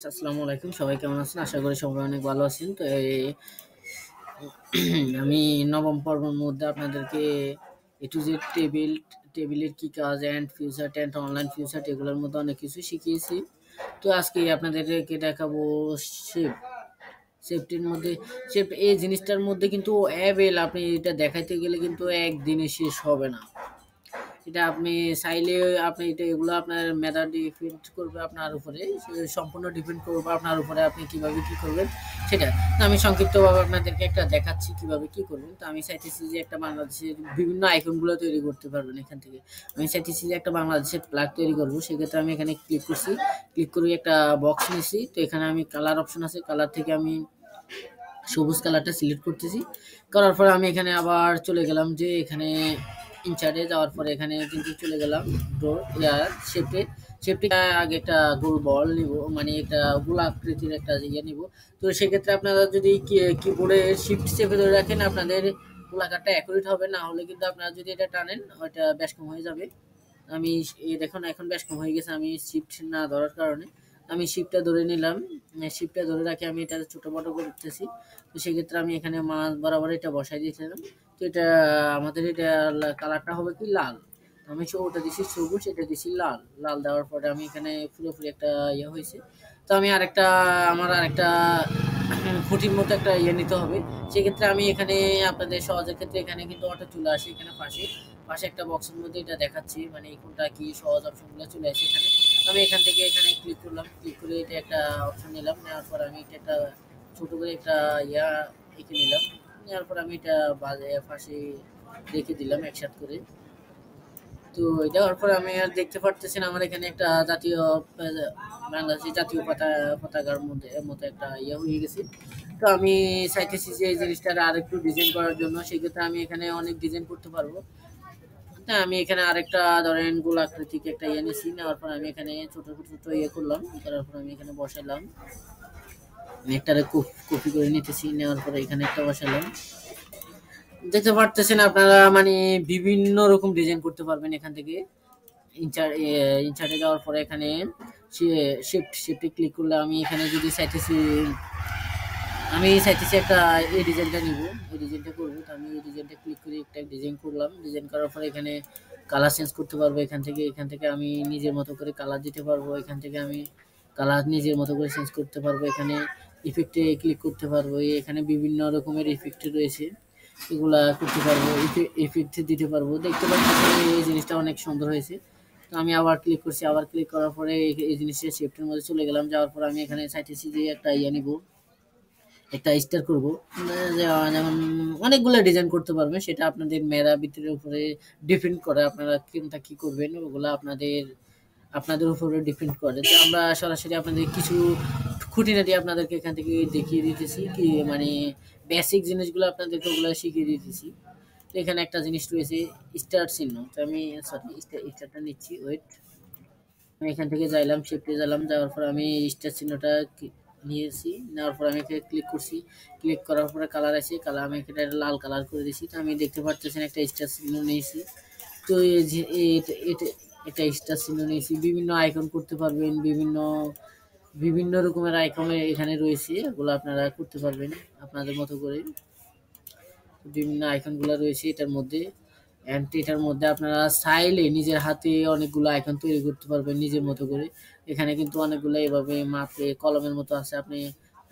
আসসালামু আলাইকুম, সবাই কেমন আছেন? আশা করি সবাই অনেক ভালো আছেন। তো আমি নবম পর্বের মধ্যে আপনাদেরকে এ টু জেড টেবিলের কি কাজ এন্ড ফিউচার টেন্ট অনলাইন ফিউচার এগুলোর মধ্যে অনেক কিছু শিখিয়েছি। তো আজকে আপনাদেরকে দেখাবো শেপ সেফটির মধ্যে এই জিনিসটার মধ্যে কিন্তু আপনি এটা দেখাইতে গেলে কিন্তু একদিনে শেষ হবে না। এটা আপনি চাইলে আপনি এটা এগুলো আপনার মেধা ডিপেন্ড করবে আপনার উপরে, সম্পূর্ণ ডিপেন্ড করবে আপনার উপরে আপনি কিভাবে কি করবেন সেটা। তো আমি সংক্ষিপ্তভাবে আপনাদেরকে একটা দেখাচ্ছি কিভাবে কি করবেন। তো আমি চাইতেছি যে একটা বাংলাদেশের বিভিন্ন আইকনগুলো তৈরি করতে পারবেন এখান থেকে। আমি চাইতেছি যে একটা বাংলাদেশের প্লাগ তৈরি করবো, সেক্ষেত্রে আমি এখানে ক্লিক করছি, ক্লিক করে একটা বক্স নিয়েছি। তো এখানে আমি কালার অপশন আছে, কালার থেকে আমি সবুজ কালারটা সিলেক্ট করতেছি। করার পরে আমি এখানে আবার চলে গেলাম যে এখানে ইনচার্টে যাওয়ার পরে এখানে কিন্তু চলে গেলাম ডোর শেপে। আগে একটা গোল বল নিব, মানে একটা গোলাকৃতির একটা ইয়ে নিব। তো সেক্ষেত্রে আপনারা যদি কিবোর্ডে শিফট চেপে ধরে রাখেন আপনাদের গোলাকারটা অ্যাকুরেট হবে, না হলে কিন্তু আপনারা যদি এটা টানেন ওইটা ব্যাস কম হয়ে যাবে। আমি দেখুন এখন ব্যাস কম হয়ে গেছে, আমি শিফট না ধরার কারণে আমি শিফটটা ধরে নিলাম। শিফটটা ধরে রাখি আমি এটা ছোট বড় করতেছি। তো সেক্ষেত্রে আমি এখানে মাছ বরাবর এটা বসাই দিয়েছিলাম। তো এটা আমাদের এটা কালারটা হবে কি লাল। আমি ওটা দিছি সবুজ, এটা দিছি লাল। লাল দেওয়ার পরে আমি এখানে পুরোপুরি একটা ইয়ে হয়েছে। তো আমি আরেকটা খুঁটির মতো একটা ইয়ে নিতে হবে। সেক্ষেত্রে আমি এখানে আপনাদের সহজের ক্ষেত্রে এখানে কিন্তু অটো চলে আসে, এখানে পাশে পাশে একটা বক্সের মধ্যে এটা দেখাচ্ছি, মানে কোনটা কি সহজ অপশনগুলো চলে আসে এখানে। আমি এখান থেকে এখানে ক্লিক করলাম, ক্লিক করে এটা একটা অপশন নিলাম। নেওয়ার পর আমি এটা একটা ছোট করে একটা ইয়া এঁকে নিলাম। নেওয়ার পর আমি এটা পাশে রেখে দিলাম একসাথে করে। তো দেওয়ার পর আমি আর দেখতে পারতেছি না, আমার এখানে একটা জাতীয় বাংলাদেশের জাতীয় পতাকার মতো একটা ইয়ে হয়ে গেছে। তো আমি চাইতেছি যে এই জিনিসটা আর একটু ডিজাইন করার জন্য, সেক্ষেত্রে আমি এখানে অনেক ডিজাইন করতে পারবো। হ্যাঁ, আমি এখানে আরেকটা ধরেন গোলাকৃতিক একটা ইয়ে নিয়েছি। নেওয়ার পর আমি এখানে ছোট ছোট ইয়ে করলাম, করার পর আমি এখানে বসালাম। আমি একটা কপি করে নিতেছি, নেওয়ার পরে এখানে একটা বসালাম। দেখতে পারতেছেন আপনারা, মানে বিভিন্ন রকম ডিজাইন করতে পারবেন এখান থেকে। ইনচার্টে যাওয়ার পরে এখানে শিফটে ক্লিক করলে আমি এখানে যদি চাইতেছি একটা এই ডিজাইনটা নিব, এই ডিজাইনটা করবো। তো আমি এই ডিজাইনটা ক্লিক করে একটা ডিজাইন করলাম। ডিজাইন করার পরে এখানে কালার চেঞ্জ করতে পারবো এখান থেকে আমি নিজের মতো করে কালার দিতে পারবো। এখান থেকে আমি কালার নিজের মতো করে চেঞ্জ করতে পারবো। এখানে ইফেক্টে ক্লিক করতে পারবো, এখানে বিভিন্ন রকমের ইফেক্ট রয়েছে, এগুলা করতে পারবো, ইফেক্ট দিতে পারবো। দেখতে পাচ্ছি এই জিনিসটা অনেক সুন্দর হয়েছে। তো আমি আবার ক্লিক করছি, আবার ক্লিক করার পরে এই জিনিসটা শেপটার মধ্যে চলে গেলাম। যাওয়ার পর আমি এখানে চাইতেছি যে একটা ইয়ে নিব, একটা স্টার করব। যেমন অনেকগুলো ডিজাইন করতে পারবেন, সেটা আপনাদের মেধাবৃত্তির উপরে ডিপেন্ড করে। আপনারা কোনটা কি করবেন ওগুলো আপনাদের উপরে ডিপেন্ড করে। তো আমরা সরাসরি আপনাদের কিছু খুঁটিনাটি আপনাদেরকে এখান থেকে দেখিয়ে দিতেছি, কি মানে বেসিক জিনিসগুলো আপনাদেরকে ওগুলো শিখিয়ে দিতেছি। তো এখানে একটা জিনিস রয়েছে স্টার চিহ্ন। তো আমি স্টারটা নিচ্ছি, ওয়েট। আমি এখান থেকে যাইলাম, শিফটে গেলাম, যাওয়ার পর আমি স্টার চিহ্নটা নিয়েছি। নেওয়ার পর আমি এখানে ক্লিক করছি, ক্লিক করার পরে কালার আছে, কালার আমি এখানে লাল কালার করে দিয়েছি। তো আমি দেখতে পাচ্ছেন একটা স্টার চিহ্ন নিয়েছি। তো এই যে এটা স্টার চিহ্ন নিয়েছি। বিভিন্ন আইকন করতে পারবেন, বিভিন্ন রকমের আইকন এখানে রয়েছে, ওগুলো আপনারা করতে পারবেন আপনাদের মতো করে। বিভিন্ন আইকনগুলো রয়েছে এটার মধ্যে। এটার মধ্যে আপনারা চাইলে নিজের হাতে অনেকগুলো আইকন তৈরি করতে পারবেন নিজের মতো করে। এখানে কিন্তু অনেকগুলো এভাবে মাপে কলমের মতো আছে, আপনি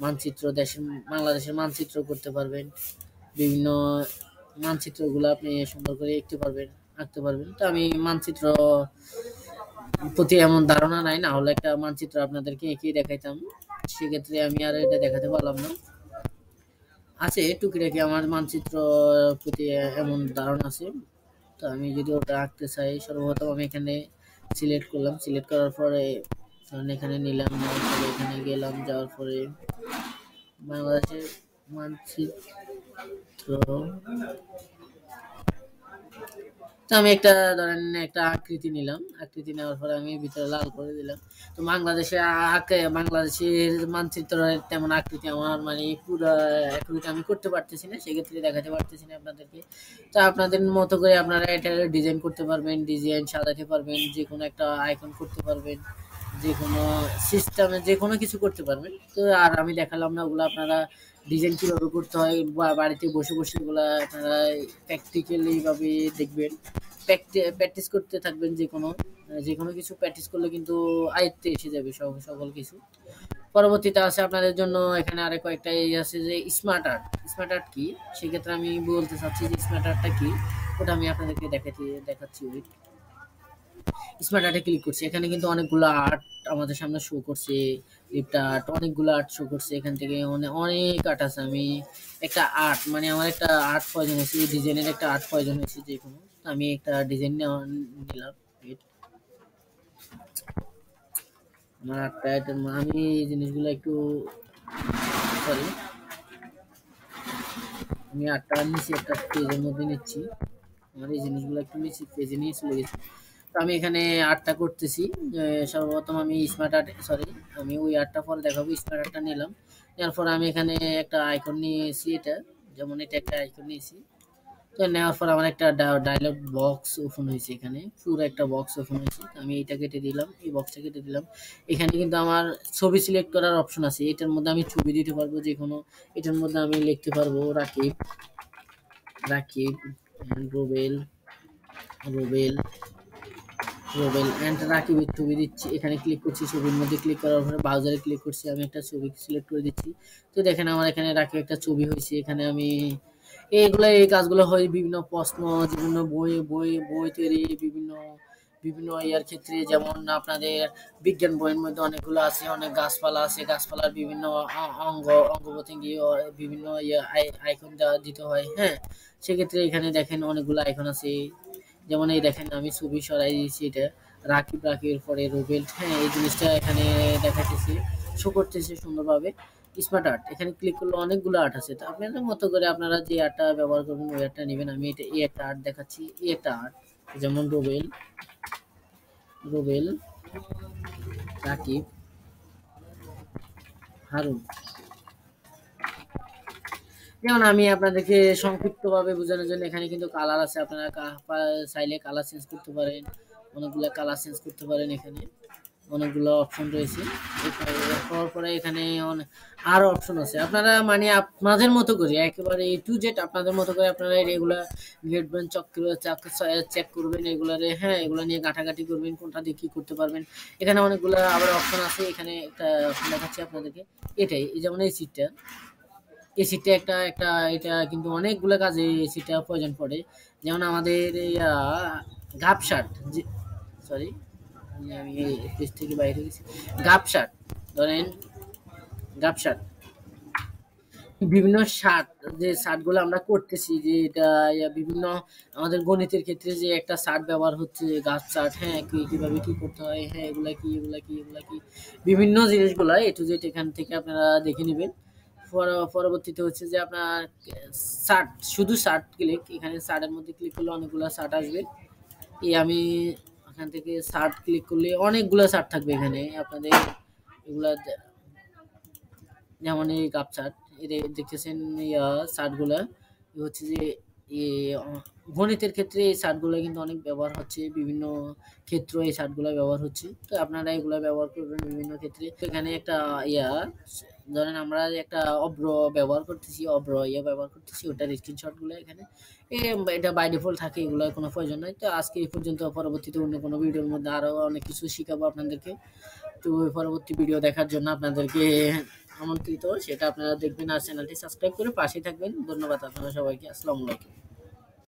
মানচিত্র বাংলাদেশের মানচিত্র করতে পারবেন। বিভিন্ন মানচিত্রগুলো আপনি সুন্দর করে আঁকতে পারবেন। তো আমি মানচিত্র প্রতি এমন ধারণা নাই, না হলে একটা মানচিত্র আপনাদেরকে এঁকে দেখাইতাম। সেক্ষেত্রে আমি আর এটা দেখাতে পারলাম না। আছে টুকিটাকি আমার মানচিত্র প্রতি এমন ধারণা আছে। তো আমি যদি ওটা আঁকতে চাই, সর্বপ্রথম আমি এখানে সিলেক্ট করলাম, সিলেক্ট করার পরে এখানে নিলাম, নেওয়ার পরে এখানে গেলাম, যাওয়ার পরে বাংলাদেশের মানচিত্র। তো আমি ধরেন একটা আকৃতি নিলাম, আকৃতি নেওয়ার পরে আমি ভিতরে লাল করে দিলাম। তো বাংলাদেশের মানচিত্রের তেমন আকৃতি আমার মানে পুরো আকৃতি আমি করতে পারতেছি না, সেক্ষেত্রে দেখাতে পারতেছি না আপনাদেরকে। তো আপনাদের মতো করে আপনারা এটা ডিজাইন করতে পারবেন, ডিজাইন সাজাতে পারবেন, যে কোনো একটা আইকন করতে পারবেন, যে কোনো সিস্টেমে যে কোনো কিছু করতে পারবেন। তো আর আমি দেখালাম না, ওগুলো আপনারা ডিজাইন কীভাবে করতে হয় বা বাড়িতে বসে বসে ওগুলা আপনারা প্র্যাকটিক্যালি ভাবে দেখবেন, প্র্যাকটিস করতে থাকবেন। যে কোনো কিছু প্র্যাকটিস করলে কিন্তু আয়ত্তে এসে যাবে সকল কিছু। পরবর্তীতে আছে আপনাদের জন্য এখানে আরো কয়েকটা এই আছে যে স্মার্ট আর্ট। স্মার্ট আর্ট কি, সেক্ষেত্রে আমি বলতে চাচ্ছি যে স্মার্ট আর্টটা কি, ওটা আমি আপনাদেরকে দেখাচ্ছি। স্মার্ট আর্টে ক্লিক করছি, এখানে কিন্তু অনেকগুলো আর্ট আমাদের সামনে শো করছে। লিপটা আর্ট, অনেকগুলো আর্ট শো করছে এখান থেকে, অনেক আর্ট আছে। আমি একটা আর্ট মানে আমার একটা আর্ট প্রয়োজন হয়েছে, ডিজাইনের একটা আর্ট প্রয়োজন হয়েছে যে কোনো, আমি একটা ডিজাইন নিলাম। আমার আর্টটা আমি এই জিনিসগুলো একটু সরি, আমি আর্টটা নিচ্ছি একটা পেজের মধ্যে নিচ্ছি। আমার এই জিনিসগুলো একটু নিচ্ছি, পেজে নিয়ে চলে গেছি। তো আমি এখানে আর্টটা করতেছি। সর্বপ্রথম আমি স্মার্ট আর্ট সরি, আমি ওই আর্টটা পরে দেখাবো। স্মার্ট আর্টটা নিলাম, নেওয়ার পর আমি এখানে একটা আইকন নিয়েছি, এটা যেমন এটা একটা আইকন নিয়েছি। তো নেওয়ার পর আমার একটা ডায়লগ বক্স ওপেন হয়েছে, এখানে পুরো একটা বক্স ওপেন হয়েছে। আমি এটা কেটে দিলাম, এই বক্সটা কেটে দিলাম। এখানে কিন্তু আমার ছবি সিলেক্ট করার অপশন আছে, এটার মধ্যে আমি ছবি দিতে পারবো যে কোনো। এটার মধ্যে আমি লিখতে পারবো রাকিব, রাকিব রুবেল, রুবেল, রুবেল এন্ড রাকিবের ছবি দিচ্ছি। এখানে ক্লিক করছি, ছবির মধ্যে ক্লিক করার পরে ব্রাউজারে ক্লিক করছি, আমি একটা ছবি সিলেক্ট করে দিচ্ছি। তো দেখেন আমার এখানে রাকিব একটা ছবি হয়েছে। এখানে আমি এই কাজগুলো হয় বিভিন্ন প্রশ্ন, বিভিন্ন বই তৈরি, বিভিন্ন বিভিন্ন ইয়ার ক্ষেত্রে, যেমন আপনাদের বিজ্ঞান বইয়ের মধ্যে অনেকগুলো আছে, অনেক গাছপালা আছে, গাছপালার বিভিন্ন অঙ্গ প্রত্যঙ্গ, বিভিন্ন আইকন দিতে হয়। হ্যাঁ, সেক্ষেত্রে এখানে দেখেন অনেকগুলো আইকন আছে। যেমন এই দেখেন আমি ছবি সরাই দিয়েছি, এটা রাকিবের পরে রুবেল। হ্যাঁ, এই জিনিসটা এখানে দেখাতেছি, শো করতেছে সুন্দরভাবে। স্মার্ট আর্ট এখানে ক্লিক করলে অনেকগুলো আর্ট আছে, তো আপনাদের মতো করে আপনারা যে আর্টটা ব্যবহার করবেন ওই আর্টটা নেবেন। আমি এটা এই একটা আর্ট দেখাচ্ছি, এই একটা আর্ট, যেমন রুবেল, রুবেল, রাকিব, হারুন। যেমন আমি আপনাদেরকে সংক্ষিপ্তভাবে বোঝানোর জন্য এখানে কিন্তু কালার আছে, আপনারা চাইলে কালার চেঞ্জ করতে পারেন, অনেকগুলো কালার চেঞ্জ করতে পারেন। এখানে অনেকগুলো অপশন রয়েছে। এরপর পরে এখানে আরো অপশন আছে, আপনারা মানে আপনাদের মতো করে একেবারে এ টু জেড আপনাদের মতো করে আপনারা এগুলা ঘেটবেন, চেক করবেন এগুলারে। হ্যাঁ, এগুলা নিয়ে ঘাটাঘাটি করবেন, কোনটা দিয়ে কি করতে পারবেন। এখানে অনেকগুলো আবার অপশন আছে। এখানে একটা অপশন দেখাচ্ছি আপনাদেরকে, এটাই যেমন এই সিটটা, এই সিটটা একটা একটা এটা কিন্তু অনেকগুলো কাজে এই সিটটা প্রয়োজন পড়ে। যেমন আমাদের গাপ শার্ট, সরি আমি পেজ থেকে বাইরে গেছি। গাপ শার্ট, ধরেন গাপ শার্ট, বিভিন্ন শার্ট, যে শার্টগুলো আমরা করতেছি, যে এটা বিভিন্ন আমাদের গণিতের ক্ষেত্রে যে একটা শার্ট ব্যবহার হচ্ছে, গাছ শার্ট। হ্যাঁ, কিভাবে কি করতে হয়, হ্যাঁ এগুলা কি বিভিন্ন জিনিসগুলো এ টু জেড এখান থেকে আপনারা দেখে নেবেন। পরবর্তীতে হচ্ছে যে আপনার শার্ট, শুধু শার্ট ক্লিক, এখানে শার্টের মধ্যে ক্লিক করলে অনেকগুলো শার্ট আসবে। আমি এখান থেকে শার্ট ক্লিক করলে অনেকগুলো শার্ট থাকবে এখানে আপনাদের, এগুলা যেমন এই কাপ শার্ট, এটা দেখতেছেন শার্টগুলা হচ্ছে যে গণিতের ক্ষেত্রে এই শার্টগুলো কিন্তু অনেক ব্যবহার হচ্ছে, বিভিন্ন ক্ষেত্র এই শার্টগুলো ব্যবহার হচ্ছে। তো আপনারা এগুলো ব্যবহার করবেন বিভিন্ন ক্ষেত্রে। এখানে একটা ইয়া ধরেন আমরা একটা অব্র ব্যবহার করতেছি, ব্যবহার করতেছি, ওটার স্ক্রিনশটগুলো এখানে এটা বাই ডিফল্ট থাকে, এগুলো কোনো প্রয়োজন নাই। তো আজকে এই পর্যন্ত, পরবর্তীতে অন্য কোনো ভিডিওর মধ্যে আরো অনেক কিছু শিখাবো আপনাদেরকে। তো পরবর্তী ভিডিও দেখার জন্য আপনাদেরকে আমন্ত্রিত, সেটা আপনারা দেখবেন। আর চ্যানেলটি সাবস্ক্রাইব করে পাশেই থাকবেন। ধন্যবাদ আপনারা সবাইকে। আসসালামু আলাইকুম।